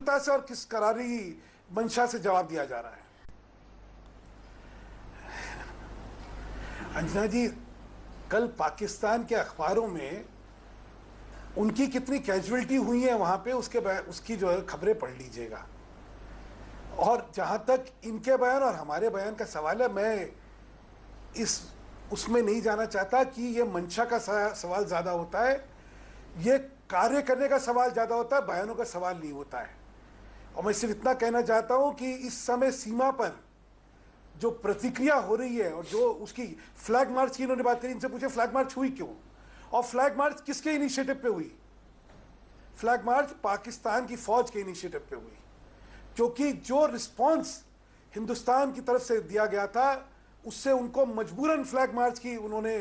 से और किस करारी मंशा से जवाब दिया जा रहा है। अंजना जी, कल पाकिस्तान के अखबारों में उनकी कितनी कैजुअलिटी हुई है वहां पे, उसकी जो है खबरें पढ़ लीजिएगा। और जहां तक इनके बयान और हमारे बयान का सवाल है, मैं उसमें नहीं जाना चाहता कि ये मंशा का सवाल ज्यादा होता है, ये कार्य करने का सवाल ज्यादा होता है, बयानों का सवाल नहीं होता है। और मैं सिर्फ इतना कहना चाहता हूं कि इस समय सीमा पर जो प्रतिक्रिया हो रही है और जो उसकी फ्लैग मार्च की इन्होंने बात करी, इनसे पूछे फ्लैग मार्च हुई क्यों और फ्लैग मार्च किसके इनिशिएटिव पे हुई। फ्लैग मार्च पाकिस्तान की फौज के इनिशिएटिव पे हुई, क्योंकि जो रिस्पांस हिंदुस्तान की तरफ से दिया गया था उससे उनको मजबूरन फ्लैग मार्च की उन्होंने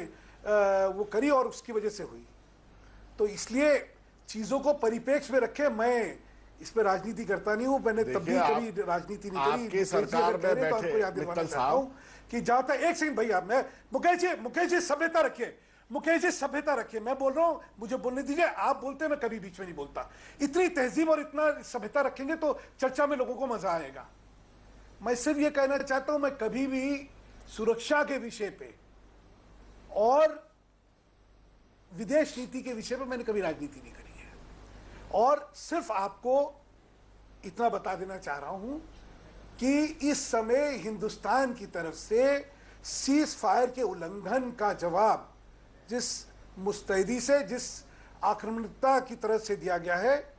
वो करी और उसकी वजह से हुई। तो इसलिए चीजों को परिप्रेक्ष्य में रखे, मैं इस पे राजनीति करता नहीं हूं, मैंने तब भी कभी राजनीति नहीं करी। आपकी सरकार में बैठे आपको याद दिलाना चाहता हूं कि जहां तक, एक सेकंड भैया, मैं मुकेश जी सभ्यता रखिए, मुकेश जी सभ्यता रखिए, मैं बोल रहा हूं, मुझे बोलने दीजिए। आप बोलते हैं, मैं कभी बीच में नहीं बोलता। इतनी तहजीब और इतना सभ्यता रखेंगे तो चर्चा में लोगों को मजा आएगा। मैं सिर्फ ये कहना चाहता हूं, मैं कभी भी सुरक्षा के विषय पे और विदेश नीति के विषय पे मैंने कभी राजनीति नहीं करी है। और सिर्फ आपको इतना बता देना चाह रहा हूं कि इस समय हिंदुस्तान की तरफ से सीज फायर के उल्लंघन का जवाब जिस मुस्तैदी से, जिस आक्रामकता की तरफ से दिया गया है,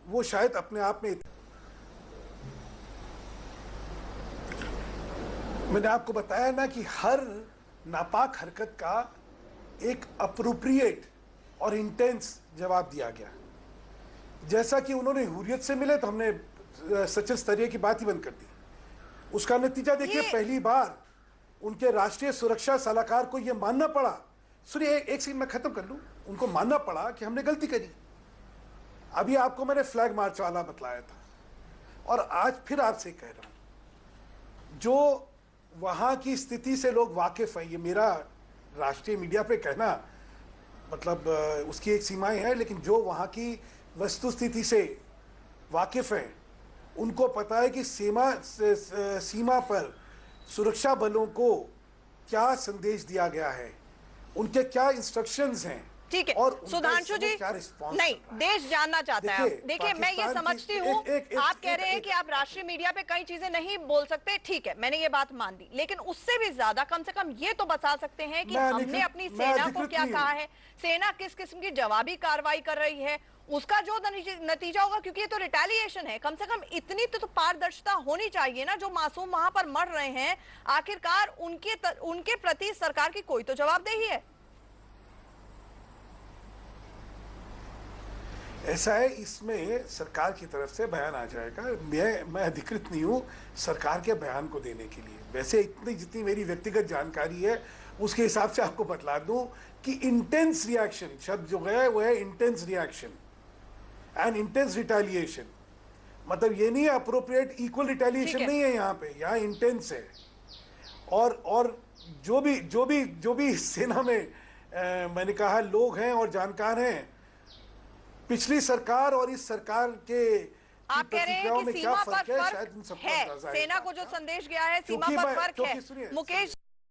वो शायद अपने आप में, मैंने आपको बताया ना कि हर नापाक हरकत का एक अप्रोप्रिएट और इंटेंस जवाब दिया गया। जैसा कि उन्होंने हुर्रियत से मिले तो हमने सचिव स्तरीय की बात ही बंद कर दी। उसका नतीजा देखिए, पहली बार उनके राष्ट्रीय सुरक्षा सलाहकार को यह मानना पड़ा, सुनिए एक सेकंड मैं खत्म कर लूं, उनको मानना पड़ा कि हमने गलती करी। अभी आपको मैंने फ्लैग मार्च वाला बतलाया था और आज फिर आपसे कह रहा हूं, जो वहां की स्थिति से लोग वाकिफ हैं, ये मेरा राष्ट्रीय मीडिया पे कहना मतलब उसकी एक सीमाएं हैं, लेकिन जो वहां की वस्तु स्थिति से वाकिफ हैं उनको पता है कि सीमा पर सुरक्षा बलों को क्या संदेश दिया गया है, उनके क्या इंस्ट्रक्शंस हैं। ठीक है, और सुधांशु जी नहीं, देश जानना चाहता है। देखिए, मैं ये समझती हूँ आप कह रहे हैं कि आप राष्ट्रीय मीडिया पे कई चीजें नहीं बोल सकते, ठीक है, मैंने ये बात मान ली, लेकिन उससे भी ज्यादा कम से कम ये तो बता सकते हैं कि हमने अपनी सेना को क्या कहा है, सेना किस किस्म की जवाबी कार्रवाई कर रही है, उसका जो नतीजा होगा, क्योंकि ये तो रिटेलिएशन है। कम से कम इतनी तो पारदर्शिता होनी चाहिए ना, जो मासूम वहां पर मर रहे हैं, आखिरकार उनके प्रति सरकार की कोई तो जवाबदेही है। ऐसा है, इसमें सरकार की तरफ से बयान आ जाएगा। मैं अधिकृत नहीं हूं सरकार के बयान को देने के लिए। वैसे इतनी जितनी मेरी व्यक्तिगत जानकारी है उसके हिसाब से आपको बतला दूं कि इंटेंस रिएक्शन शब्द जो है वो है intense reaction and intense retaliation. मतलब ये नहीं है अप्रोप्रिएट इक्वल रिटेलिएशन नहीं है यहाँ पे, यहाँ इंटेंस है। और जो भी सेना में मैंने कहा लोग हैं और जानकार हैं, पिछली सरकार और इस सरकार के आप कह रहे हैं कि सीमा पर फर्क है, सेना को जो संदेश गया है सीमा पर फर्क है। मुकेश